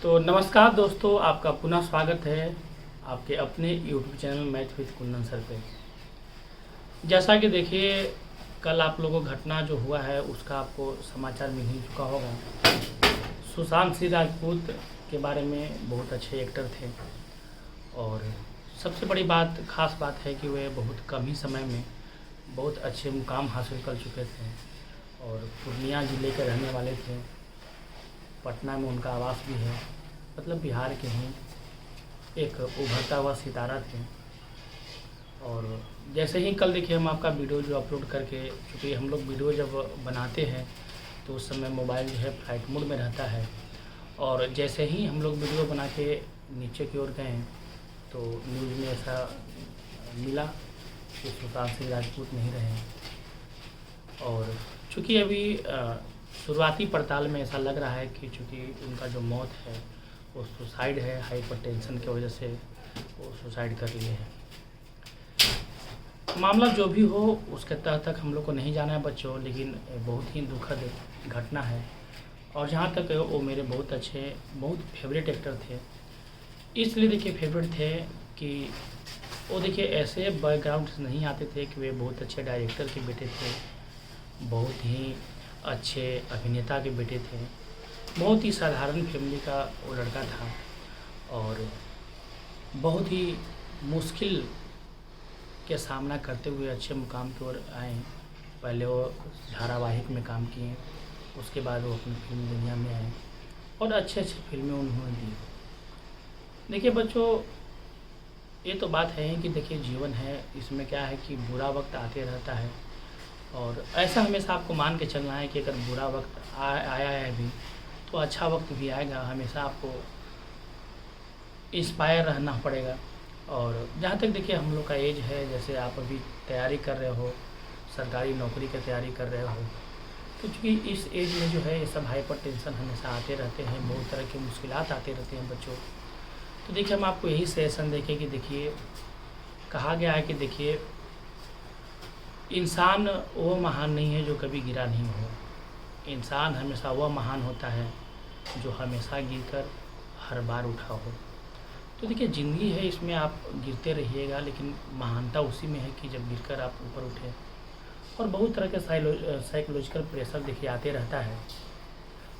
तो नमस्कार दोस्तों, आपका पुनः स्वागत है आपके अपने YouTube channel math with Kundan sir पे। जैसा कि देखिए, कल आप लोगों को घटना जो हुआ है उसका आपको समाचार मिल ही चुका होगा। सुशांत सिंह राजपूत के बारे में बहुत अच्छे एक्टर थे और सबसे बड़ी बात खास बात है कि वे बहुत कम ही समय में बहुत अच्छे मुकाम हासिल कर चुके थे और पूर्णिया ज़िले के रहने वाले थे। पटना में उनका आवास भी है, मतलब बिहार के ही एक उभरता हुआ सितारा थे। और जैसे ही कल देखिए हम आपका वीडियो जो अपलोड करके, चूँकि हम लोग वीडियो जब बनाते हैं तो उस समय मोबाइल जो है फ्लाइट मोड में रहता है, और जैसे ही हम लोग वीडियो बना के नीचे की ओर गए तो न्यूज़ में ऐसा मिला कि सुशांत सिंह राजपूत नहीं रहे। और चूँकि अभी शुरुआती पड़ताल में ऐसा लग रहा है कि चूँकि उनका जो मौत है वो सुसाइड है, हाइपरटेंशन की वजह से वो सुसाइड कर लिए हैं। मामला जो भी हो उसके तह तक हम लोग को नहीं जाना है बच्चों, लेकिन बहुत ही दुखद घटना है। और जहाँ तक वो मेरे बहुत अच्छे बहुत फेवरेट एक्टर थे। इसलिए देखिए फेवरेट थे कि वो देखिए ऐसे बैकग्राउंड से नहीं आते थे कि वे बहुत अच्छे डायरेक्टर के बेटे थे, बहुत ही अच्छे अभिनेता के बेटे थे, बहुत ही साधारण फैमिली का वो लड़का था और बहुत ही मुश्किल के सामना करते हुए अच्छे मुकाम की ओर आए। पहले वो धारावाहिक में काम किए, उसके बाद वो अपनी फिल्म दुनिया में आए और अच्छे अच्छे फिल्में उन्होंने दी। देखिए बच्चों, ये तो बात है कि देखिए जीवन है, इसमें क्या है कि बुरा वक्त आते रहता है और ऐसा हमेशा आपको मान के चलना है कि अगर बुरा वक्त आया है अभी तो अच्छा वक्त भी आएगा। हमेशा आपको इंस्पायर रहना पड़ेगा। और जहाँ तक देखिए हम लोग का एज है, जैसे आप अभी तैयारी कर रहे हो, सरकारी नौकरी की तैयारी कर रहे हो, तो चूँकि इस एज में जो है ये सब हाइपर टेंशन हमेशा आते रहते हैं, बहुत तरह की मुश्किलात आते रहते हैं बच्चों। तो देखिए हम आपको यही सजेशन देखें कि देखिए कहा गया है कि देखिए इंसान वो महान नहीं है जो कभी गिरा नहीं हो। इंसान हमेशा वह महान होता है जो हमेशा गिरकर हर बार उठा हो। तो देखिए ज़िंदगी है, इसमें आप गिरते रहिएगा, लेकिन महानता उसी में है कि जब गिरकर आप ऊपर उठे। और बहुत तरह के साइकोलॉजिकल प्रेशर देखिए आते रहता है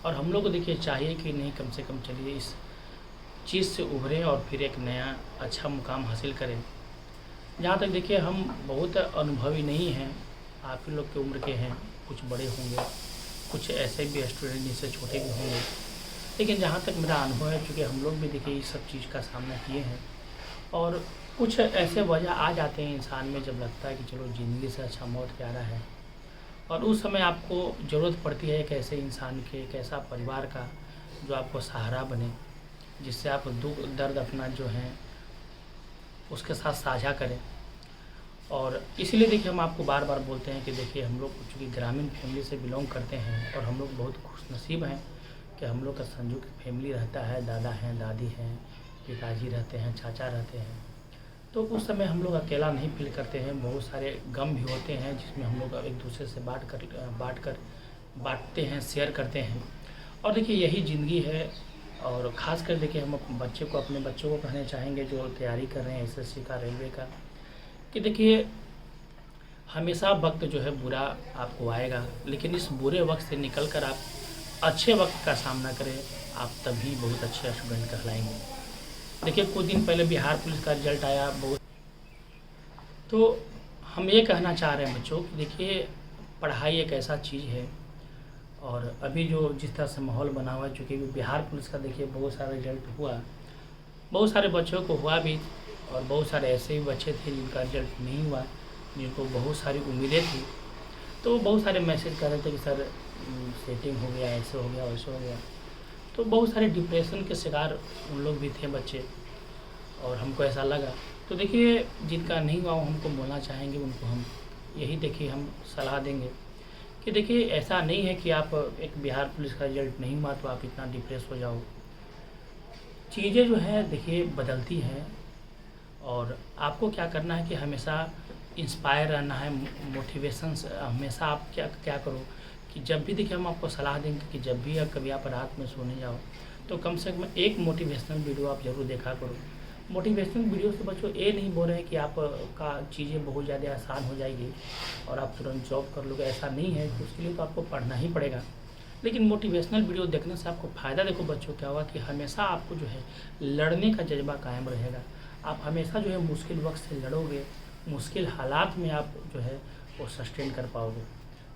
और हम लोग को देखिए चाहिए कि नहीं, कम से कम चलिए इस चीज़ से उभरें और फिर एक नया अच्छा मुकाम हासिल करें। जहाँ तक देखिए हम बहुत अनुभवी नहीं हैं, आप ही लोग की उम्र के हैं, कुछ बड़े होंगे, कुछ ऐसे भी स्टूडेंट जिनसे छोटे भी होंगे, लेकिन जहाँ तक मेरा अनुभव है, चूँकि हम लोग भी देखिए इस सब चीज़ का सामना किए हैं और कुछ ऐसे वजह आ जाते हैं इंसान में जब लगता है कि चलो ज़िंदगी से अच्छा मौत प्यारा है, और उस समय आपको ज़रूरत पड़ती है एक ऐसे इंसान के, एक ऐसा परिवार का जो आपको सहारा बने, जिससे आप दुख दर्द अपना जो है उसके साथ साझा करें। और इसीलिए देखिए हम आपको बार बार बोलते हैं कि देखिए हम लोग चूँकि ग्रामीण फैमिली से बिलोंग करते हैं और हम लोग बहुत खुशनसीब हैं कि हम लोग का संयुक्त फैमिली रहता है, दादा हैं, दादी हैं, पिताजी रहते हैं, चाचा रहते हैं। तो उस समय हम लोग अकेला नहीं फील करते हैं, बहुत सारे गम भी होते हैं जिसमें हम लोग एक दूसरे से बांटते हैं, शेयर करते हैं। और देखिए यही ज़िंदगी है। और ख़ास कर देखिए हम अपने बच्चों को कहना चाहेंगे जो तैयारी कर रहे हैं एसएससी का, रेलवे का, कि देखिए हमेशा वक्त जो है बुरा आपको आएगा, लेकिन इस बुरे वक्त से निकल कर आप अच्छे वक्त का सामना करें, आप तभी बहुत अच्छे स्टूडेंट कहलाएंगे। देखिए कुछ दिन पहले बिहार पुलिस का रिजल्ट आया, बहुत, तो हम ये कहना चाह रहे हैं बच्चों कि देखिए पढ़ाई एक ऐसा चीज़ है और अभी जो जिस तरह से माहौल बना हुआ है, चूँकि बिहार पुलिस का देखिए बहुत सारा रिजल्ट हुआ, बहुत सारे बच्चों को हुआ भी और बहुत सारे ऐसे भी बच्चे थे जिनका रिजल्ट नहीं हुआ, जिनको बहुत सारी उम्मीदें थी। तो बहुत सारे मैसेज कर रहे थे कि सर सेटिंग हो गया, ऐसे हो गया, वैसे हो गया। तो बहुत सारे डिप्रेशन के शिकार उन लोग भी थे बच्चे और हमको ऐसा लगा। तो देखिए जिनका नहीं हुआ वो हमको बोलना चाहेंगे, उनको हम यही देखिए हम सलाह देंगे कि देखिए ऐसा नहीं है कि आप एक बिहार पुलिस का रिजल्ट नहीं हुआ तो आप इतना डिप्रेस हो जाओ। चीज़ें जो है देखिए बदलती हैं और आपको क्या करना है कि हमेशा इंस्पायर रहना है, मोटिवेशन हमेशा आप क्या क्या करो कि जब भी देखिए हम आपको सलाह देंगे कि जब भी कभी आप रात में सोने जाओ तो कम से कम एक मोटिवेशनल वीडियो आप ज़रूर देखा करो। मोटिवेशनल वीडियो से बच्चों ये नहीं बोल रहे हैं कि आपका चीज़ें बहुत ज़्यादा आसान हो जाएगी और आप तुरंत जॉब कर लोगे, ऐसा नहीं है। तो उसके लिए तो आपको पढ़ना ही पड़ेगा। लेकिन मोटिवेशनल वीडियो देखने से आपको फ़ायदा देखो बच्चों क्या होगा कि हमेशा आपको जो है लड़ने का जज्बा कायम रहेगा। आप हमेशा जो है मुश्किल वक्त से लड़ोगे, मुश्किल हालात में आप जो है वो सस्टेन कर पाओगे।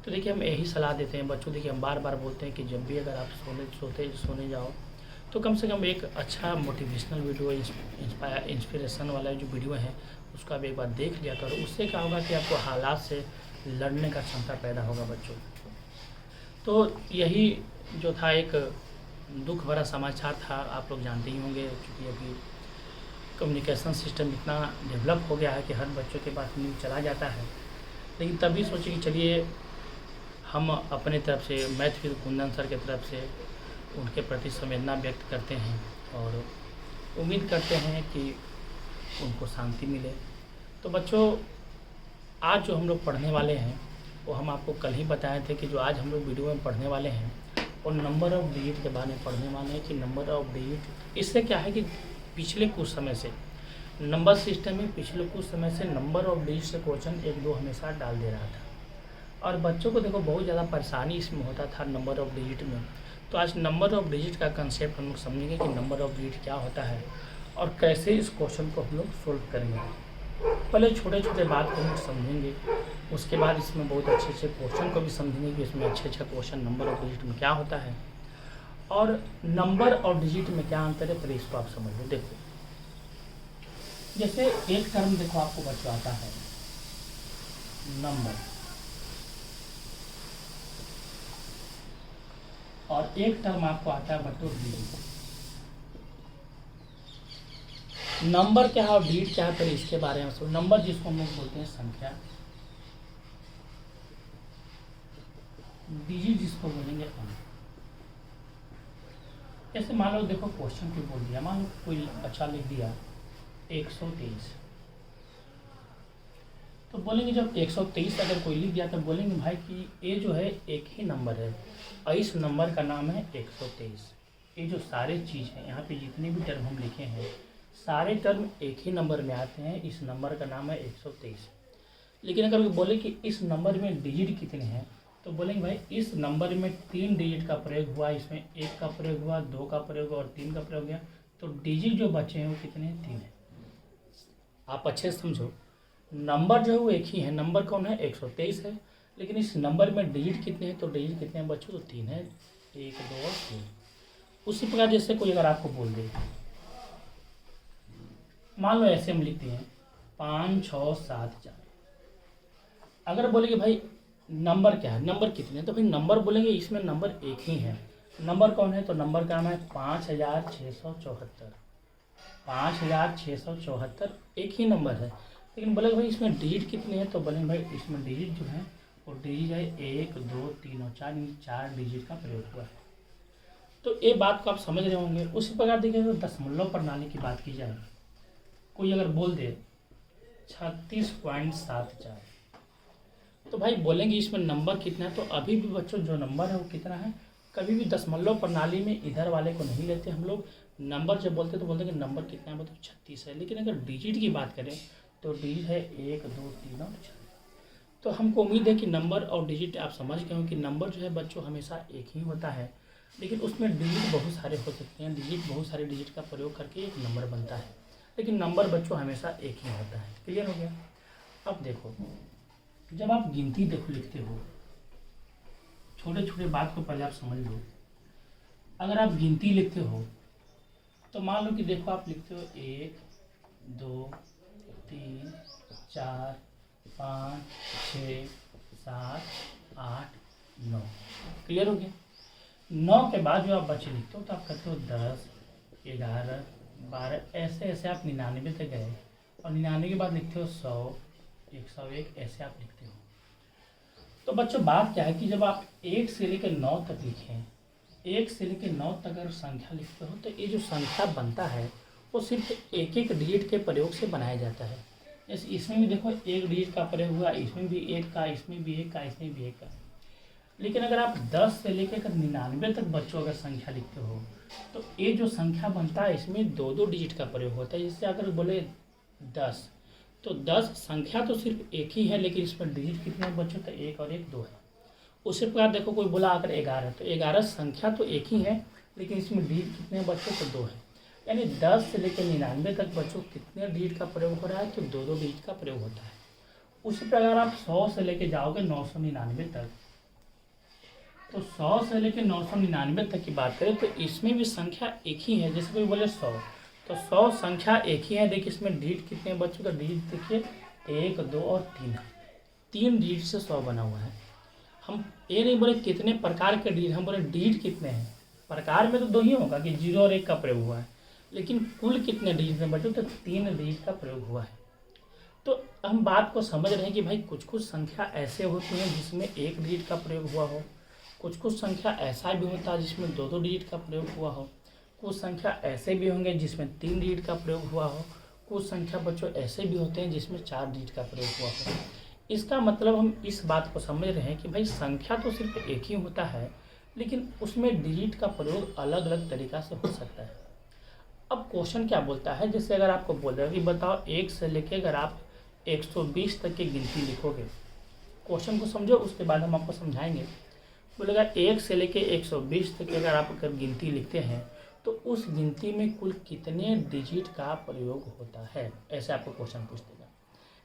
तो देखिए हम यही सलाह देते हैं बच्चों। देखिए हम बार बार बोलते हैं कि जब भी अगर आप सोने जाओ तो कम से कम एक अच्छा मोटिवेशनल वीडियो, इंस्पिरेशन वाला जो वीडियो है उसको आप एक बार देख लिया करो। उससे क्या होगा कि आपको हालात से लड़ने का क्षमता पैदा होगा बच्चों। तो यही जो था एक दुख भरा समाचार था, आप लोग जानते ही होंगे। क्योंकि अभी कम्युनिकेशन सिस्टम इतना डेवलप हो गया है कि हर बच्चों के पास न्यूज़ चला जाता है। लेकिन तभी सोचे कि चलिए हम अपने तरफ से, मैथिली कुंदन सर की तरफ से उनके प्रति संवेदना व्यक्त करते हैं और उम्मीद करते हैं कि उनको शांति मिले। तो बच्चों आज जो हम लोग पढ़ने वाले हैं वो हम आपको कल ही बताए थे कि जो आज हम लोग वीडियो में पढ़ने वाले हैं और नंबर ऑफ़ डिजिट के बारे में पढ़ने वाले हैं कि नंबर ऑफ़ डिजिट, इससे क्या है कि पिछले कुछ समय से नंबर सिस्टम में पिछले कुछ समय से नंबर ऑफ़ डिजिट से क्वेश्चन 1-2 हमेशा डाल दे रहा था और बच्चों को देखो बहुत ज़्यादा परेशानी इसमें होता था नंबर ऑफ़ डिजिट में। तो आज नंबर ऑफ़ डिजिट का कंसेप्ट हम लोग समझेंगे कि नंबर ऑफ़ डिजिट क्या होता है और कैसे इस क्वेश्चन को हम लोग सोल्व करेंगे। पहले छोटे छोटे बात को हम लोग समझेंगे, उसके बाद इसमें बहुत अच्छे अच्छे क्वेश्चन को भी समझेंगे कि इसमें अच्छे अच्छे क्वेश्चन नंबर ऑफ़ डिजिट में क्या होता है और नंबर और डिजिट में क्या अंतर है। पहले इसको आप समझ लो। देखो जैसे एक टर्म देखो आपको बच्चों आता है नंबर और एक टर्म आपको आता है बच्चों डिजिट। नंबर क्या है और डिजिट क्या है, पहले इसके बारे में सुनो। नंबर जिसको हम लोग बोलते हैं संख्या, डिजिट जिसको बोलेंगे अंक। जैसे मान लो देखो क्वेश्चन कोई बोल दिया, मान लो कोई बच्चा लिख दिया 123, तो बोलेंगे जब 123 अगर कोई लिख दिया तो बोलेंगे भाई कि ये जो है एक ही नंबर है और इस नंबर का नाम है 123। ये जो सारे चीज़ हैं यहाँ पे जितने भी टर्म हम लिखे हैं सारे टर्म एक ही नंबर में आते हैं, इस नंबर का नाम है 123। लेकिन अगर बोले कि इस नंबर में डिजिट कितने हैं तो बोलेंगे भाई इस नंबर में 3 डिजिट का प्रयोग हुआ, इसमें 1 का प्रयोग हुआ, 2 का प्रयोग हुआ और 3 का प्रयोग हुआ। तो डिजिट जो बचे हैं वो कितने हैं, 3 हैं। आप अच्छे से समझो, नंबर जो है वो एक ही है। नंबर कौन है, 123 है। लेकिन इस नंबर में डिजिट कितने हैं, तो डिजिट कितने हैं बच्चों, तो 3 है, 1, 2 और 3। उसी प्रकार जैसे कोई अगर आपको बोल दे, मान लो ऐसे हम लिखते हैं 5, 6, 7, 4। अगर बोलेंगे भाई नंबर क्या है, नंबर कितने हैं, तो भाई नंबर बोलेंगे इसमें नंबर एक ही है। नंबर कौन है, तो नंबर का नाम है 5674। 5674 एक ही नंबर है। लेकिन बोलेंगे भाई इसमें डिजिट कितने हैं, तो बोलेंगे भाई इसमें डिजिट जो है वो डिजिट है 1, 2, 3 और 4, 4 डिजिट का प्रयोग हुआ है। तो ये बात को आप समझ रहे होंगे। उसी प्रकार देखिए तो दशमलव प्रणाली की बात की जाए, कोई अगर बोल दे 36.74, तो भाई बोलेंगे इसमें नंबर कितना है, तो अभी भी बच्चों जो नंबर है वो कितना है, कभी भी दशमलव प्रणाली में इधर वाले को नहीं लेते हम लोग। नंबर जब बोलते तो बोलते हैं कि नंबर कितना है, मतलब 36 है। लेकिन अगर डिजिट की बात करें तो डिजिट है 1, 2, 3 और 4। तो हमको उम्मीद है कि नंबर और डिजिट आप समझ गए हो कि नंबर जो है बच्चों हमेशा एक ही होता है, लेकिन उसमें डिजिट बहुत सारे हो सकते हैं। डिजिट बहुत सारे डिजिट का प्रयोग करके एक नंबर बनता है, लेकिन नंबर बच्चों हमेशा एक ही होता है। क्लियर हो गया। अब देखो जब आप गिनती देखो लिखते हो, छोटे छोटे बात को पहले आप समझ लो। अगर आप गिनती लिखते हो तो मान लो कि देखो आप लिखते हो 1, 2, 3, 4, 5, 6, 7, 8, 9। क्लियर हो गया। 9 के बाद जो आप बच्चे लिखते हो तो आप कहते हो 10, 11, 12, ऐसे ऐसे आप 99 तक गए और 99 के बाद लिखते हो 100, 101, ऐसे आप लिखते हो। तो बच्चों बात क्या है कि जब आप 1 से लेकर 9 तक लिखें, 1 से लेकर 9 तक अगर संख्या लिखते हो तो ये जो संख्या बनता है वो सिर्फ एक एक डिजिट के प्रयोग से बनाया जाता है। जैसे इसमें भी देखो 1 डिजिट का प्रयोग हुआ, इसमें भी 1 का, इसमें भी 1 का, इसमें भी 1 का। लेकिन अगर आप 10 से लेकर 99 तक बच्चों अगर संख्या लिखते हो तो ये जो संख्या बनता है इसमें दो दो डिजिट का प्रयोग होता है। जैसे अगर बोले 10 तो 10 संख्या तो सिर्फ एक ही है, लेकिन इसमें डिजिट कितने बच्चों, तो एक और एक 2 है। उसी प्रकार देखो कोई बोला अगर 11 तो 11 संख्या तो एक ही है, लेकिन इसमें डिजिट कितने बच्चों, तो 2 है। यानी 10 से लेकर 99 तक बच्चों कितने डिजिट का प्रयोग हो रहा है, तो दो दो डिजिट का प्रयोग होता है। उसी प्रकार आप 100 से लेकर जाओगे 999 तक, तो 100 से लेकर 999 तक की बात करें तो इसमें भी संख्या एक ही है। जैसे कोई बोले 100 तो 100 संख्या एक ही है। देखिए इसमें डिजिट कितने बच्चों, का डिजिट देखिए 1 2 और 3 है। 3 डिजिट से 100 बना हुआ है। हम ये नहीं बोले कितने प्रकार के डिजिट, हम बोले डिजिट कितने हैं। प्रकार में तो 2 ही होगा कि 0 और 1 का प्रयोग हुआ है, लेकिन कुल कितने डिजिट में बच्चों, तो 3 डिजिट का प्रयोग हुआ है। तो हम बात को समझ रहे हैं कि भाई कुछ कुछ संख्या ऐसे होती हैं जिसमें 1 डिजिट का प्रयोग हुआ हो, कुछ संख्या ऐसा भी होता है जिसमें दो दो डिजिट का प्रयोग हुआ हो, कुछ संख्या ऐसे भी होंगे जिसमें 3 डिजिट का प्रयोग हुआ हो, कुछ संख्या बच्चों ऐसे भी होते हैं जिसमें 4 डिजिट का प्रयोग हुआ हो। इसका मतलब हम इस बात को समझ रहे हैं कि भाई संख्या तो सिर्फ एक ही होता है, लेकिन उसमें डिजिट का प्रयोग अलग अलग तरीक़ा से हो सकता है। अब क्वेश्चन क्या बोलता है, जैसे अगर आपको बोल रहा है कि बताओ 1 से लेके अगर आप 120 तक की गिनती लिखोगे, क्वेश्चन को समझो उसके बाद हम आपको समझाएंगे। बोलेगा 1 से लेके 120 तक अगर आप अगर गिनती लिखते हैं तो उस गिनती में कुल कितने डिजिट का प्रयोग होता है, ऐसे आपको क्वेश्चन पूछ देगा।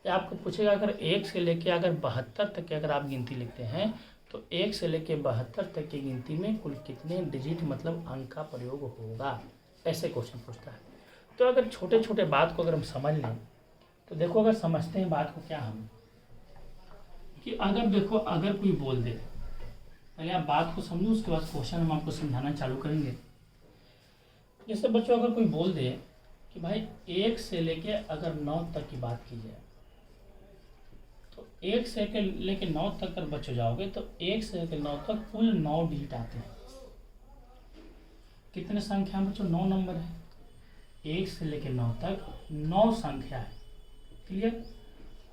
या आपको पूछेगा अगर 1 से लेके अगर 72 तक की अगर आप गिनती लिखते हैं तो 1 से लेके 72 तक की गिनती में कुल कितने डिजिट मतलब अंक का प्रयोग होगा, ऐसे क्वेश्चन पूछता है। तो अगर छोटे छोटे बात को अगर हम समझ लें तो देखो, अगर समझते हैं बात को क्या हम, कि अगर देखो अगर कोई बोल दे, पहले आप बात को समझो उसके बाद क्वेश्चन हम आपको समझाना चालू करेंगे। जैसे बच्चों अगर कोई बोल दे कि भाई 1 से लेके अगर 9 तक की बात की जाए, तो 1 से लेके 9 तक अगर बच्चों जाओगे तो 1 से लेकर 9 तक कुल 9 डिजिट आते हैं। कितने संख्या है बच्चों, 9 नंबर है। 1 से लेकर 9 तक 9 संख्या है, क्लियर।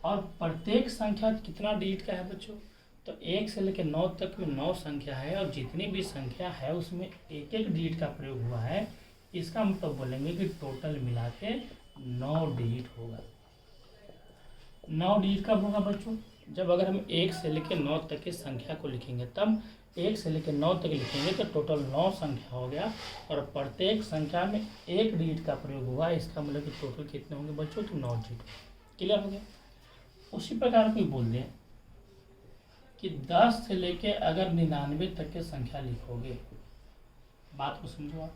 और प्रत्येक संख्या कितना डिजिट का है बच्चों, तो 1 से लेकर 9 तक में 9 संख्या है, और जितनी भी संख्या है उसमें एक एक डिजिट का प्रयोग हुआ है। इसका मतलब बोलेंगे कि टोटल मिला के 9 डिजिट होगा। 9 डिजिट कब होगा बच्चों, जब अगर हम 1 से लेकर 9 तक की संख्या को लिखेंगे, तब 1 से लेकर 9 तक लिखेंगे तो टोटल 9 संख्या हो गया, और प्रत्येक संख्या में एक डिजिट का प्रयोग हुआ। इसका मतलब कि टोटल कितने होंगे बच्चों, तो 9 डिजिट। क्लियर हो गया। उसी प्रकार कोई बोल दे कि 10 से लेके अगर 99 तक के संख्या लिखोगे, बात को समझो आप,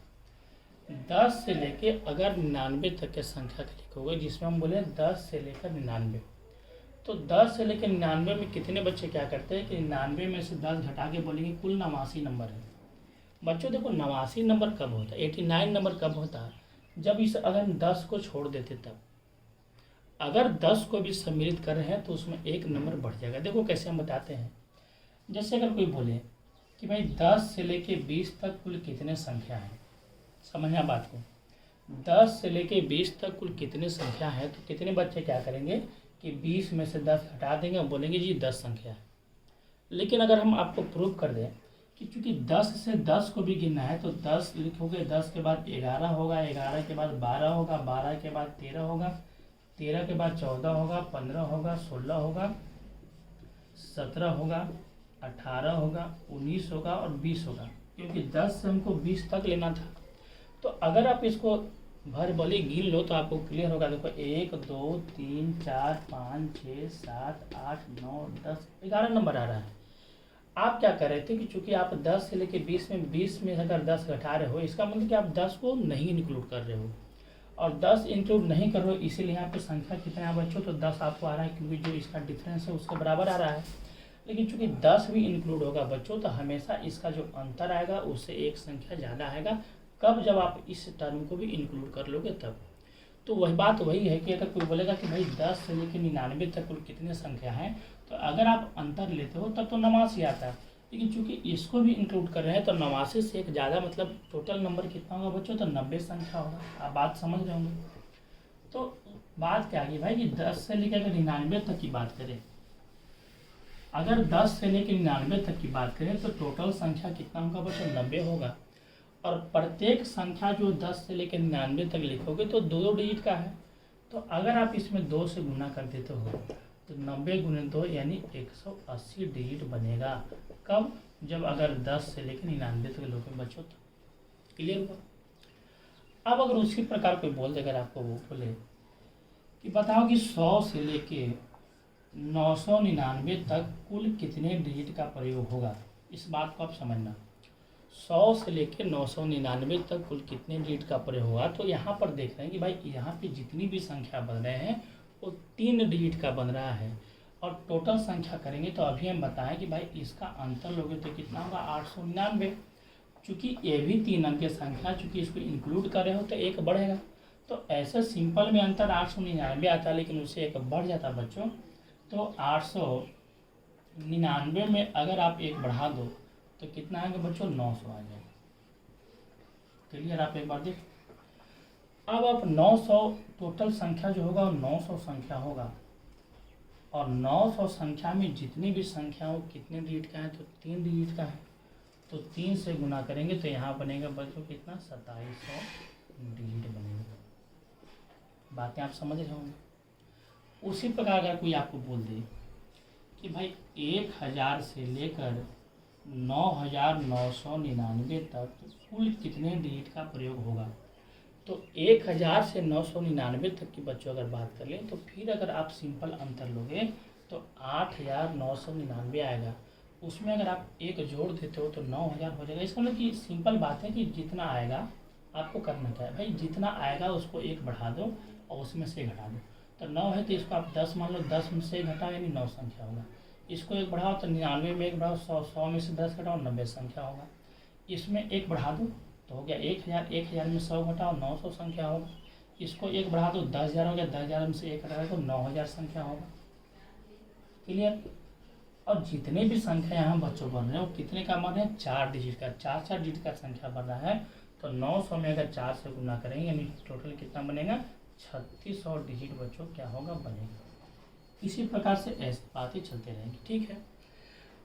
10 से लेके अगर 99 तक के संख्या के लिखोगे, जिसमें हम बोले 10 से लेकर 99, तो 10 से लेकर 99 में कितने बच्चे क्या करते हैं कि 99 में से 10 घटा के बोलेंगे कुल 89 नंबर है। बच्चों देखो 89 नंबर कब होता है, 89 नंबर कब होता है, जब इस अगर हम 10 को छोड़ देते तब। अगर 10 को भी सम्मिलित कर रहे हैं तो उसमें एक नंबर बढ़ जाएगा। देखो कैसे हम बताते हैं। जैसे अगर कोई बोले कि भाई 10 से लेके 20 तक कुल कितने संख्या हैं, समझना बात को। 10 से लेके 20 तक कुल कितने संख्या है, तो कितने बच्चे क्या करेंगे कि 20 में से 10 घटा देंगे और बोलेंगे जी 10 संख्या है। लेकिन अगर हम आपको प्रूव कर दें कि चूँकि 10 से 10 को भी गिनना है, तो 10 लिखोगे, 10 के बाद 11 होगा, 11 के बाद 12 होगा, 12 के बाद 13 होगा, 13 के बाद 14 होगा, 15 होगा, 16 होगा, 17 होगा, 18 होगा, 19 होगा और 20 होगा, क्योंकि 10 से हमको 20 तक लेना था। तो अगर आप इसको भर भली गिन लो तो आपको क्लियर होगा। देखो 1 2 3 4 5 6 7 8 9 10 11 नंबर आ रहा है। आप क्या कर रहे थे कि चूंकि आप 10 से लेकर 20 में अगर 10 घटा रहे हो, इसका मतलब कि आप 10 को नहीं इंक्लूड कर रहे हो, और 10 इंक्लूड नहीं कर रहे हो, इसीलिए यहाँ पे संख्या कितना है बच्चों, तो 10 आपको आ रहा है, क्योंकि जो इसका डिफरेंस है उसके बराबर आ रहा है। लेकिन चूंकि 10 भी इंक्लूड होगा बच्चों, तो हमेशा इसका जो अंतर आएगा उससे एक संख्या ज़्यादा आएगा। कब, जब आप इस टर्म को भी इंक्लूड कर लोगे तब। तो वही बात वही है कि अगर कोई बोलेगा कि भाई 10 से लेकर 99 तक कुल कितने संख्या हैं, तो अगर आप अंतर लेते हो तब तो 89 आता है। लेकिन चूंकि इसको भी इंक्लूड कर रहे हैं तो 89 से एक ज़्यादा, मतलब टोटल नंबर कितना होगा बच्चों, तो 90 संख्या होगा। आप बात समझ रहे होंगे। तो बात क्या है भाई कि 10 से लेकर अगर 99 तक की बात करें अगर 10 से लेकर 99 तक की बात करें तो टोटल संख्या कितना होगा बच्चों? 90 होगा। और प्रत्येक संख्या जो 10 से लेकर 99 तक लिखोगे तो दो दो डिजिट का है। तो अगर आप इसमें 2 से गुना कर देते हो तो 90 गुने 2 यानी 180 डिजिट बनेगा। कब? जब अगर 10 से लेकर 99 तक लोगे बच्चों तो। क्लियर हुआ? अब अगर उसी प्रकार कोई बोल दे, अगर आपको वो बोले कि बताओ कि 100 से लेके 999 तक कुल कितने डिजिट का प्रयोग होगा, इस बात को आप समझना। 100 से लेके 999 तक कुल कितने डिजिट का प्रयोग होगा, तो यहाँ पर देख रहे हैं कि भाई यहाँ पे जितनी भी संख्या बन रहे हैं वो 3 डिजिट का बन रहा है। और टोटल संख्या करेंगे तो अभी हम बताएं कि भाई इसका अंतर लोगे तो कितना होगा? 899। चूँकि ये भी 3 अंक की संख्या, चूँकि इसको इंक्लूड कर रहे हो तो एक बढ़ेगा। तो ऐसे सिंपल में अंतर 899 आता है, लेकिन उससे एक बढ़ जाता है बच्चों। तो 899 में अगर आप एक बढ़ा दो तो कितना आएगा बच्चों? 900 आ जाएगा। क्लियर? आप एक बार देख। अब आप 900 टोटल संख्या जो होगा वो 900 संख्या होगा। और 900 संख्या में जितनी भी संख्या हो कितने डिजिट का है? तो 3 डिजिट का है। तो 3 से गुना करेंगे तो यहाँ बनेगा बच्चों कितना? 2700 डिजिट बनेगा। बातें आप समझ रहे होंगे। उसी प्रकार अगर कोई आपको बोल दे कि भाई 1000 से लेकर 9999 तक कुल कितने डिजिट का प्रयोग होगा, तो 1000 से 999 तक की बच्चों अगर बात कर लें तो फिर अगर आप सिंपल अंतर लोगे तो 8999 आएगा। उसमें अगर आप एक जोड़ देते हो तो 9000 हो जाएगा। इसका मतलब कि सिंपल बात है कि जितना आएगा आपको करना क्या है भाई, जितना आएगा उसको एक बढ़ा दो और उसमें से घटा दो। तो 9 है तो इसको आप 10 मान लो, 10 में से घटाओ यानी 9 संख्या होगा। इसको एक बढ़ाओ तो 99 में एक बढ़ाओ, 100 में से 10 घटाओ 90 संख्या होगा। इसमें एक बढ़ा दो तो हो गया 1000, 1000 में 100 घटाओ 900 संख्या होगा। इसको एक बढ़ा दो 10,000 हो गया, 10,000 में से एक घटा तो 9000 संख्या होगा। क्लियर? और जितने भी संख्या यहाँ बच्चों बन रहे हैं वो कितने का बन रहे हैं? 4 डिजिट का, 4 डिजिट का संख्या बन रहा है। तो 900 में अगर 4 से गुना करेंगे यानी टोटल कितना बनेगा? 3600 डिजिट बच्चों क्या होगा? बनेगा। इसी प्रकार से ऐसी बातें चलते रहेंगी। ठीक है,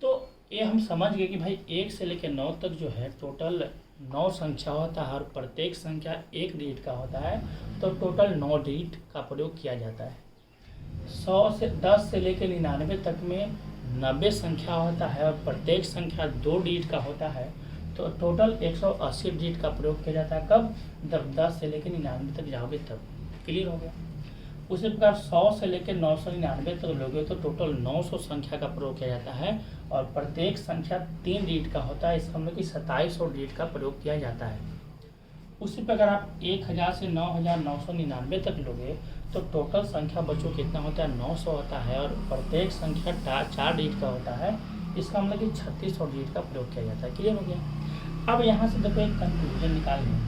तो ये हम समझ गए कि भाई 1 से लेकर 9 तक जो है टोटल 9 संख्या होता है और प्रत्येक संख्या 1 डिजिट का होता है। तो टोटल 9 डिजिट का प्रयोग किया जाता है। 10 से लेकर 99 तक में 90 संख्या होता है और प्रत्येक संख्या 2 डिजिट का होता है। तो टोटल 180 डिजिट का प्रयोग किया जाता है। कब? जब 10 से लेकर 99 तक जाओगे तब। क्लियर हो गया? उसी प्रकार 100 से लेकर 999 तक लोगे तो टोटल 900 संख्या का प्रयोग किया जाता है और प्रत्येक संख्या 3 डिजिट का होता है। इसका मतलब कि 2700 डिजिट का प्रयोग किया जाता है। उसी प्रकार आप 1000 से 9999 तक लोगे तो टोटल संख्या बच्चों कितना होता है? 900 होता है और प्रत्येक संख्या 4 डिजिट का होता है। इसका मतलब कि 3600 डिजिट का प्रयोग किया जाता है। क्लियर हो गया? अब यहाँ से देखो एक कंक्लूजन निकाल लें।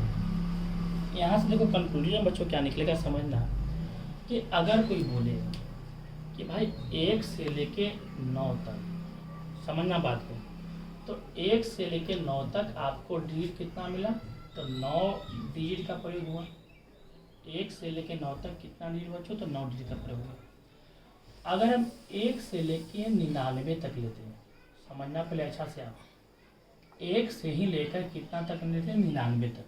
यहाँ से देखो कंक्लूजन बच्चों क्या निकलेगा समझना कि अगर कोई बोले कि भाई 1 से लेके 9 तक, समझना बात को, तो 1 से लेके 9 तक आपको डिजिट कितना मिला? तो 9 डिजिट का प्रयोग हुआ। 1 से लेके 9 तक कितना डिजिट बच्चों? तो 9 डिजिट का प्रयोग हुआ। अगर हम 1 से लेके 99 तक लेते हैं, समझना पहले अच्छा से आप, 1 से ही लेकर कितना तक लेते हैं? 99 तक।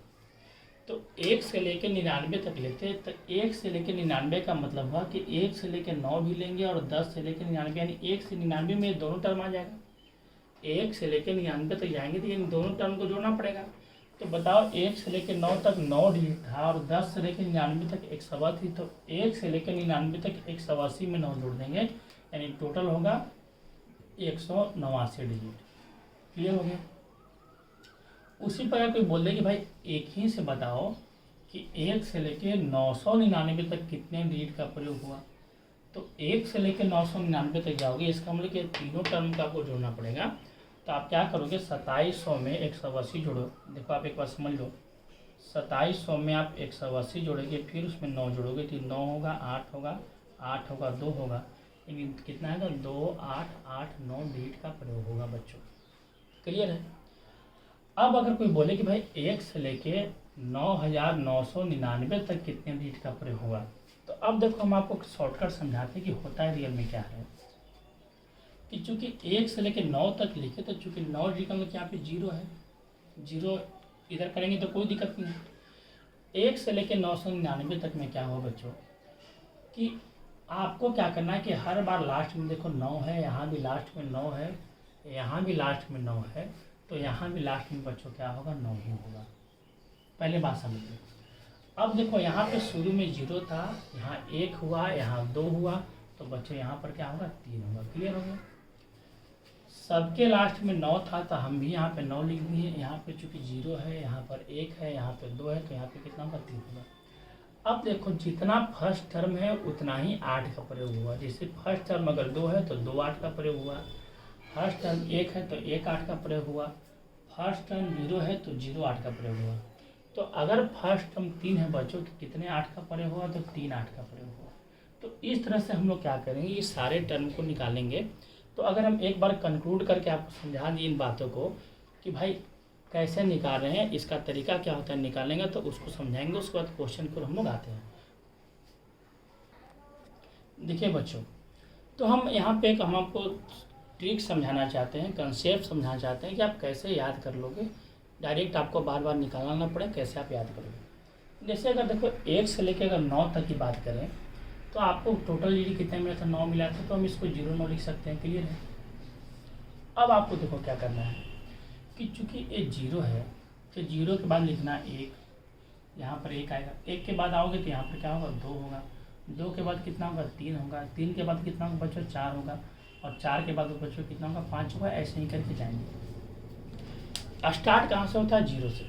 तो 1 से लेकर 99 तक लेते हैं तो 1 से लेकर 99 का मतलब हुआ कि 1 से लेकर 9 भी लेंगे और 10 से लेकर 99 यानी 1 से 99 में दोनों टर्म आ जाएगा। 1 से लेकर 99 तक जाएंगे तो इन दोनों टर्म को जोड़ना पड़ेगा। तो बताओ 1 से लेकर 9 तक 9 डिजिट था और 10 से लेकर 99 तक 180 थी। तो 1 से लेकर 99 तक 180 में 9 जोड़ देंगे यानी टोटल होगा 189 डिजिट। क्लियर हो गया? उसी पर कोई बोल दे कि भाई एक ही से बताओ कि 1 से लेके 999 तक कितने डिजिट का प्रयोग हुआ। तो 1 से लेके 999 तक जाओगे, इसका मतलब कि तीनों टर्म का आपको जोड़ना पड़ेगा। तो आप क्या करोगे? 2700 में 180 जोड़ो। देखो आप एक बार समझ लो, 2700 में आप 180 जोड़ोगे फिर उसमें 9 जोड़ोगे तो 9 होगा, 8 होगा, 8 होगा, 2 होगा, यानी कितना है? 2, 8, 8, 9 डिजिट का प्रयोग होगा बच्चों। क्लियर है? अब अगर कोई बोले कि भाई 1 से लेके 9999 तक कितने डिजिट का प्रयोग होगा, तो अब देखो हम आपको शॉर्टकट समझाते हैं कि होता है रियल में क्या है। कि चूँकि 1 से लेकर 9 तक लिखे, तो चूँकि 9 डिजिट का मतलब यहाँ पे 0 है, 0 इधर करेंगे तो कोई दिक्कत नहीं है। 1 से लेकर 999 तक में क्या होगा बच्चों कि आपको क्या करना है कि हर बार लास्ट में देखो 9 है, यहाँ भी लास्ट में 9 है, यहाँ भी लास्ट में 9 है, तो यहाँ भी लास्ट में बच्चों क्या होगा 9 ही होगा। पहले बात समझिए। अब देखो यहाँ पे शुरू में 0 था, यहाँ 1 हुआ, यहाँ 2 हुआ, तो बच्चों यहाँ पर क्या होगा 3 होगा। क्लियर हो गया। सबके लास्ट में 9 था, तो हम भी यहाँ पे 9 लिख दिए। यहाँ पे चूँकि 0 है, यहाँ पर 1 है, यहाँ पे 2 है, तो यहाँ पे कितना होगा 3 होगा। अब देखो जितना फर्स्ट टर्म है उतना ही 8 का प्रयोग हुआ। जैसे फर्स्ट टर्म अगर 2 है तो 2 8 का प्रयोग हुआ, फर्स्ट टर्म 1 है तो 1 8 का प्रयोग हुआ, फर्स्ट टर्म 0 है तो 0 8 का प्रयोग हुआ। तो अगर फर्स्ट टर्म 3 है बच्चों तो कितने 8 का प्रयोग हुआ, तो 3 8 का प्रयोग हुआ। तो इस तरह से हम लोग क्या करेंगे, ये सारे टर्म को निकालेंगे। तो अगर हम एक बार कंक्लूड करके आपको समझा दिए इन बातों को कि भाई कैसे निकाल रहे हैं, इसका तरीका क्या होता है निकालेंगे, तो उसको समझाएंगे। उसके बाद क्वेश्चन को हम लोग आते हैं। देखिए बच्चों, तो हम यहाँ पे हम आपको ट्रिक समझाना चाहते हैं, कंसेप्ट समझाना चाहते हैं कि आप कैसे याद कर लोगे, डायरेक्ट आपको बार बार निकालना ना पड़े, कैसे आप याद करोगे। जैसे अगर देखो 1 से लेकर अगर 9 तक की बात करें तो आपको टोटल डिजिट कितने मिला था, 9 मिला था, तो हम इसको 0 9 लिख सकते हैं। क्लियर है। अब आपको देखो क्या करना है कि चूँकि ये 0 है तो 0 के बाद लिखना 1, यहाँ पर 1 आएगा, 1 के बाद आओगे तो यहाँ पर क्या होगा 2 होगा, 2 के बाद कितना होगा 3 होगा, 3 के बाद कितना होगा बच्चों 4 होगा, और 4 के बाद बच्चों कितना होगा 5 होगा। ऐसे ही करके जाएंगे। स्टार्ट कहाँ से होता है 0 से।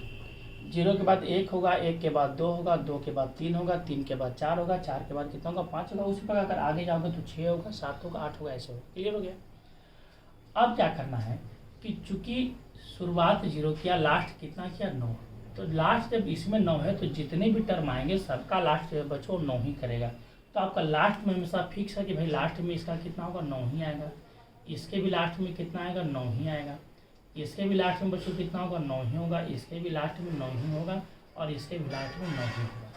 0 के बाद 1 होगा, 1 के बाद 2 होगा, 2 के बाद 3 होगा, 3 के बाद 4 होगा, 4 के बाद कितना होगा 5 होगा। उसी प्रकार अगर आगे जाओगे तो 6 होगा, 7 होगा, 8 होगा, ऐसे होगा। क्लियर हो गया। अब क्या करना है कि चूंकि शुरुआत 0 किया, लास्ट कितना किया 9, तो लास्ट जब इसमें 9 है तो जितने भी टर्म आएंगे सबका लास्ट बच्चों 9 ही करेगा। तो आपका लास्ट में हमेशा फिक्स है कि भाई लास्ट में इसका कितना होगा 9 ही आएगा, इसके भी लास्ट में कितना आएगा 9 ही आएगा, इसके भी लास्ट में बच्चों कितना होगा 9 ही होगा, इसके भी लास्ट में 9 ही होगा, और इसके भी लास्ट में 9 ही होगा।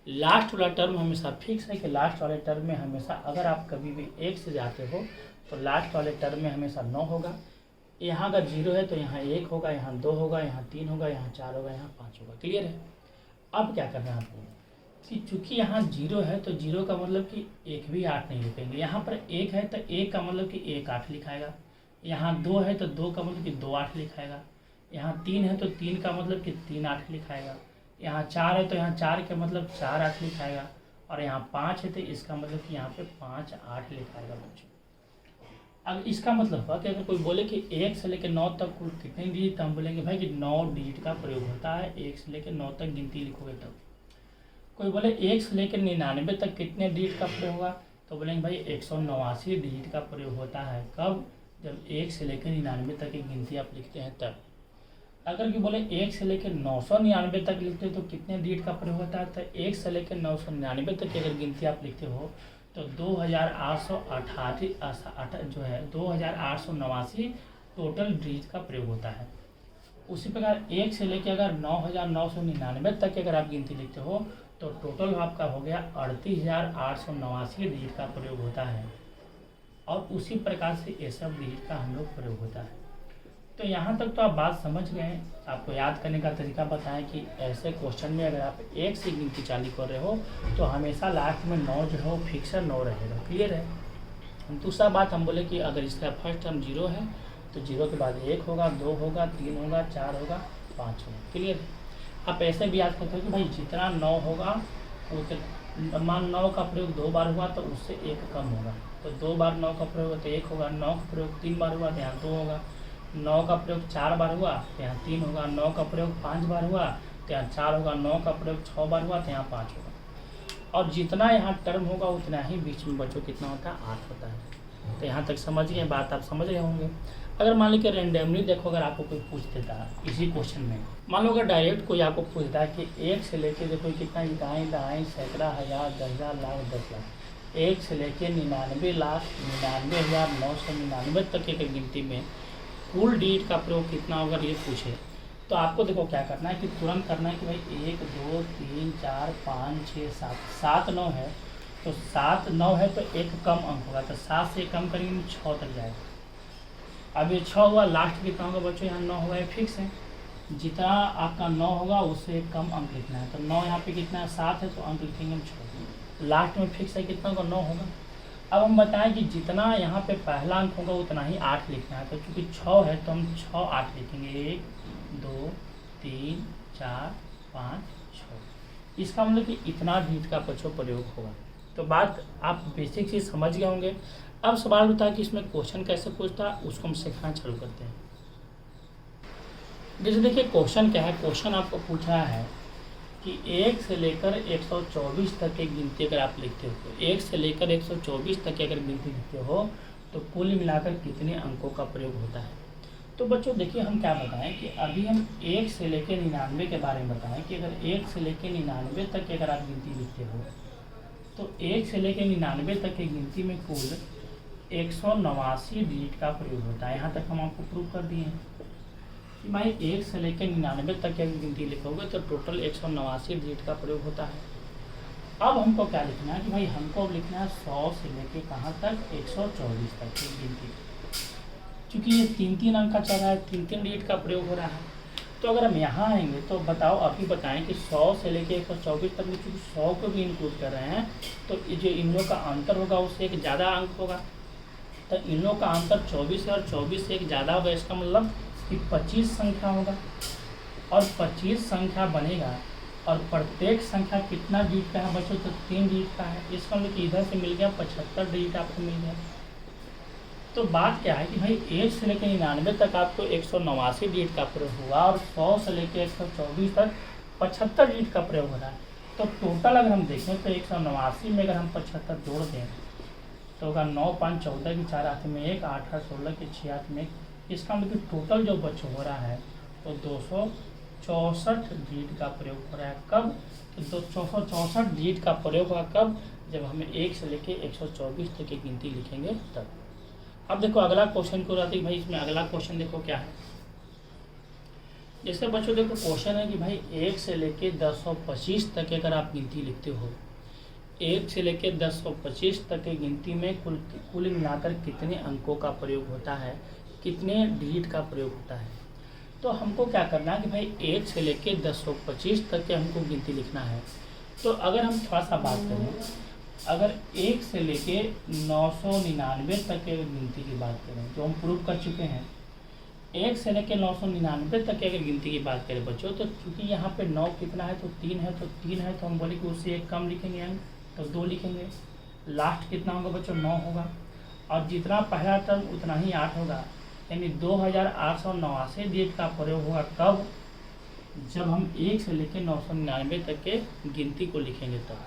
लास्ट वाला टर्म हमेशा फिक्स है कि लास्ट वाले टर्म में हमेशा अगर आप कभी भी 1 से जाते हो तो लास्ट वाले टर्म में हमेशा 9 होगा। यहाँ अगर 0 है तो यहाँ 1 होगा, यहाँ 2 होगा, यहाँ 3 होगा, यहाँ 4 होगा, यहाँ 5 होगा। क्लियर है। अब क्या करना है आपको कि चूंकि यहाँ 0 है तो 0 का मतलब कि 1 भी 8 नहीं लिखेंगे। यहाँ पर 1 है तो 1 का मतलब कि 1 8 लिखाएगा, यहाँ 2 है तो 2 का मतलब कि 2 8 लिखाएगा, यहाँ 3 है तो 3 का मतलब कि 3 8 लिखाएगा, यहाँ 4 है तो यहाँ 4 का मतलब 4 8 लिखाएगा, और यहाँ 5 है तो इसका मतलब कि यहाँ पे 5 8 लिखाएगा बच्चों। अब इसका मतलब हुआ कि अगर कोई बोले कि 1 से लेकर 9 तक कुल कितने डिजिट, तो हम बोलेंगे भाई कि 9 डिजिट का प्रयोग होता है। 1 से लेकर 9 तक गिनती लिखोगे तब। कोई बोले 1 से लेकर 99 तक कितने डिजिट का प्रयोग होगा, तो बोलेंगे भाई 189 डिजिट का प्रयोग होता है। कब, जब 1 से लेकर 99 तक की गिनती आप लिखते हैं तब। अगर कि बोले 1 से लेकर 999 तक लिखते हो तो कितने डिजिट का प्रयोग होता है, तो 1 से लेकर 999 तक की अगर गिनती आप लिखते हो तो 2888 जो है 2889 टोटल डिजिट का प्रयोग होता है। उसी प्रकार 1 से लेकर अगर 9999 तक की अगर आप गिनती लिखते हो तो टोटल आपका हो गया 38889 डिजिट का प्रयोग होता है। और उसी प्रकार से ये सब डिजिट का हम लोग प्रयोग होता है। तो यहाँ तक तो आप बात समझ गए। आपको याद करने का तरीका बताएं कि ऐसे क्वेश्चन में अगर आप 1 से गिनती चालू कर रहे हो तो हमेशा लास्ट में 9 जो है फिक्स 9 रहेगा। क्लियर है। दूसरा बात हम बोले कि अगर इसका फर्स्ट टर्म 0 है तो 0 के बाद 1 होगा, 2 होगा, 3 होगा, 4 होगा, 5 होगा। क्लियर। आप ऐसे भी याद करते हो कि भाई जितना 9 होगा मान 9 का प्रयोग 2 बार हुआ तो उससे 1 कम होगा, तो 2 बार 9 का प्रयोग तो 1 होगा, 9 का प्रयोग 3 बार हुआ तो यहाँ 2 होगा, 9 का प्रयोग 4 बार हुआ तो यहाँ 3 होगा, 9 का प्रयोग 5 बार हुआ तो यहाँ 4 होगा, 9 का प्रयोग 6 बार हुआ तो यहाँ 5 होगा। और जितना यहाँ टर्म होगा उतना ही बीच में बच्चों कितना होता है 8 होता है। तो यहाँ तक समझ गए, बात आप समझ रहे होंगे। अगर मान लीजिए रेंडमली देखो, अगर आपको कोई पूछ देता है इसी क्वेश्चन में, मान लो अगर डायरेक्ट कोई आपको पूछता है कि 1 से लेके देखो कितना दाएँ दाएँ सैकड़ा हज़ार 10,000 लाख 10 लाख, 1 से लेके 99 लाख 99,999 तक की गिनती में कुल डिजिट का प्रयोग कितना होगा ये पूछे तो आपको देखो क्या करना है कि तुरंत करना है कि भाई 1 2 3 4 5 6 7 7 9 है तो 7 9 है तो एक कम अंक होगा, तो 7 से कम करेंगे 6 तक जाएगा। अब ये 6 हुआ, लास्ट कितना होगा बच्चों, यहाँ 9 होगा, ये फिक्स है। जितना आपका 9 होगा उससे एक कम अंक लिखना है, तो 9 यहाँ पे कितना है 7 है, तो अंक लिखेंगे हम 6। लास्ट में फिक्स है कितना होगा 9 होगा। अब हम बताएं कि जितना यहाँ पे पहला अंक होगा उतना ही 8 लिखना है, तो चूँकि 6 है तो हम 6 8 लिखेंगे, 1 2 3 4 5 6। इसका मतलब कि इतना डिजिट का बच्चों प्रयोग होगा। तो बात आप बेसिक चीज़ समझ गए होंगे। अब सवाल उठता है कि इसमें क्वेश्चन कैसे पूछता है, उसको हम सिखाना चालू करते हैं। जैसे देखिए क्वेश्चन क्या है, क्वेश्चन आपको पूछा है कि 1 से लेकर 124 तक की गिनती अगर आप लिखते हो, तो 1 से लेकर 124 तक की अगर गिनती लिखते हो तो कुल मिलाकर कितने अंकों का प्रयोग होता है। तो बच्चों देखिए हम क्या बताएं कि अभी हम 1 से लेकर 99 के बारे में बताएं कि अगर 1 से लेकर 99 तक की अगर आप गिनती लिखते हो तो 1 से लेकर 99 तक की गिनती में कुल 189 डिजिट का प्रयोग होता है। यहाँ तक हम आपको प्रूव कर दिए हैं कि भाई 1 से लेकर 99 तक की गिनती लिखोगे तो टोटल 189 डिजिट का प्रयोग होता है। अब हमको क्या लिखना है कि भाई हमको अब लिखना है 100 से लेकर कहाँ तक 124 तक की गिनती। क्योंकि ये 3 अंक का चल रहा है, 3 डिजिट का प्रयोग हो रहा है। तो अगर हम यहाँ आएंगे तो बताओ, अभी बताएं कि 100 से लेकर 124 तक में चूँकि 100 को भी इंक्लूड कर रहे हैं तो जो इन लोग का अंतर होगा उससे एक ज़्यादा अंक होगा। तो इन लोग का अंतर 24 है और 24 से एक ज़्यादा होगा, इसका मतलब कि 25 संख्या होगा। और 25 संख्या बनेगा और प्रत्येक संख्या कितना डिजिट का है बच्चों, तो 3 डिजिट का है। इसका मतलब कि इधर से मिल गया 75 डिजिट आपको मिल गया। तो बात क्या है कि भाई 1 से लेकर 99 तक आपको 189 डिजिट का प्रयोग हुआ और 100 से लेकर 124 तक 75 डिजिट का प्रयोग हो रहा है। तो टोटल अगर हम देखें तो 189 में अगर हम 75 जोड़ दें तो होगा 9 5 14 की 4 हाथ में 1, 8 8 16 की 6 हाथ में 1। इसका मतलब टोटल जो बच्चों हो रहा है तो 264 डिजिट का प्रयोग हो रहा है। कब, तो 264 डिजिट का प्रयोग होगा कब, जब हम 1 से लेकर 124 तक की गिनती लिखेंगे तब। अब देखो अगला क्वेश्चन को रहती है भाई, इसमें अगला क्वेश्चन देखो क्या है। जैसे बच्चों देखो क्वेश्चन है कि भाई 1 से लेके 1025 तक अगर आप गिनती लिखते हो, 1 से लेके 1025 तक की गिनती में कुल मिलाकर कितने अंकों का प्रयोग होता है, कितने डिजिट का प्रयोग होता है। तो हमको क्या करना है कि भाई 1 से लेके 1025 तक के हमको गिनती लिखना है। तो अगर हम थोड़ा सा बात करें, अगर 1 से लेके 999 तक के गिनती की बात करें जो हम प्रूव कर चुके हैं, 1 से लेकर 999 तक की अगर गिनती की बात करें बच्चों, तो चूँकि यहाँ पे 9 कितना है तो 3 है, तो 3 है तो हम बोले कि उससे एक कम लिखेंगे अंक, तो 2 लिखेंगे। लास्ट कितना होगा बच्चों 9 होगा और जितना पहला टर्म उतना ही 8 होगा, यानी 2889 डिजिट का प्रयोग होगा कब, जब हम 1 से लेकर 999 तक के गिनती को लिखेंगे तब।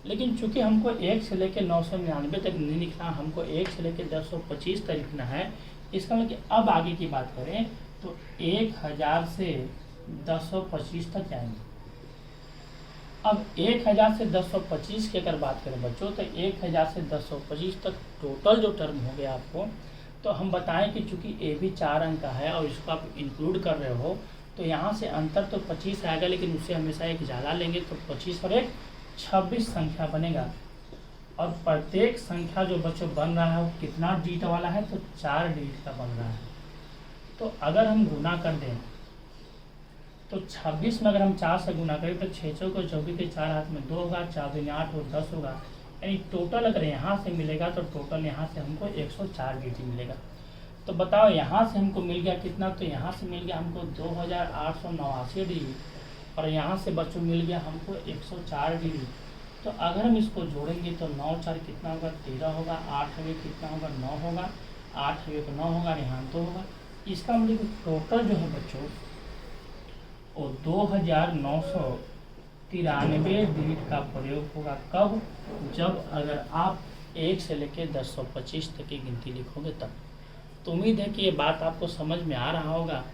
लेकिन चूंकि हमको 1 से लेकर 999 तक नहीं लिखना, हमको 1 से लेकर 1025 तक लिखना है। इसका मतलब कि अब आगे की बात करें तो 1000 से 1025 तक जाएंगे। अब 1000 से 1025 की अगर बात करें बच्चों तो 1000 से 1025 तक टोटल जो टर्म हो गया आपको, तो हम बताएं कि चूंकि ए भी 4 अंक का है और इसको आप इंक्लूड कर रहे हो तो यहाँ से अंतर तो 25 आएगा, लेकिन उससे हमेशा एक ज़्यादा लेंगे तो 25 और 1 26 संख्या बनेगा। और प्रत्येक संख्या जो बच्चों बन रहा है वो कितना डिजिट वाला है, तो 4 डिजिट का बन रहा है। तो अगर हम गुना कर दें तो 26 में अगर हम 4 से गुना करें तो 6 को 24 के 4 हाथ में 2 होगा, 4 दूनी 8 और 10 होगा, यानी टोटल अगर यहाँ से मिलेगा तो टोटल यहाँ से हमको 104 डिजिट मिलेगा। तो बताओ यहाँ से हमको मिल गया कितना, तो यहाँ से मिल गया हमको 2889 डिजिट और यहाँ से बच्चों मिल गया हमको 104 डिजिट। तो अगर हम इसको जोड़ेंगे तो 9 4 कितना होगा 13 होगा, 8 हमें कितना होगा 9 होगा, 8 हमें 9 होगा, यहाँ 2 होगा। इसका मतलब टोटल जो है बच्चों वो 2993 डिजिट का प्रयोग होगा कब, जब अगर आप 1 से लेकर 1025 तक की गिनती लिखोगे तब। तो उम्मीद है कि ये बात आपको समझ में आ रहा होगा।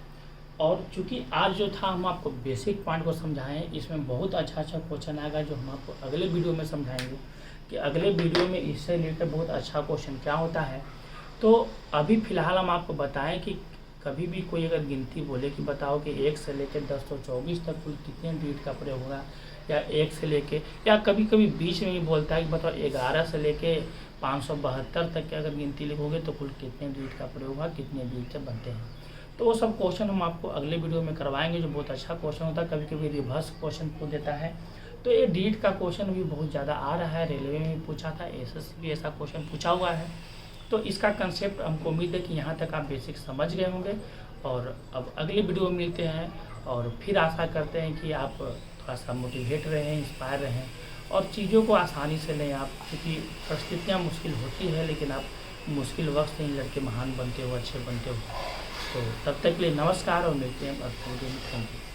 और चूंकि आज जो था हम आपको बेसिक पॉइंट को समझाएं, इसमें बहुत अच्छा क्वेश्चन आएगा जो हम आपको अगले वीडियो में समझाएंगे कि अगले वीडियो में इससे रिलेटेड बहुत अच्छा क्वेश्चन क्या होता है। तो अभी फ़िलहाल हम आपको बताएं कि कभी भी कोई अगर गिनती बोले कि बताओ कि 1 से लेकर 1024 तक कुल कितने डिजिट का प्रयोग होगा, या 1 से लेके, या कभी कभी बीच में भी बोलता है कि बताओ 11 से लेके 572 तक की अगर गिनती लिखोगे तो कुल कितने डिजिट का प्रयोग होगा, कितने डिजिट से बनते हैं। तो वो सब क्वेश्चन हम आपको अगले वीडियो में करवाएंगे, जो बहुत अच्छा क्वेश्चन होता है। कभी कभी रिवर्स क्वेश्चन पूछ देता है, तो ये डिजिट का क्वेश्चन भी बहुत ज़्यादा आ रहा है। रेलवे में भी पूछा था, एसएससी भी ऐसा क्वेश्चन पूछा हुआ है। तो इसका कंसेप्ट हमको उम्मीद है कि यहाँ तक आप बेसिक समझ गए होंगे। और अब अगले वीडियो में मिलते हैं, और फिर आशा करते हैं कि आप थोड़ा सा मोटिवेट रहें, इंस्पायर रहें और चीज़ों को आसानी से लें आप, क्योंकि परिस्थितियाँ मुश्किल होती है, लेकिन आप मुश्किल वक्त से ही लड़के महान बनते हो, अच्छे बनते हो। तो तब तक के लिए नमस्कार और मिलते हैं अगले वीडियो में। Thank you.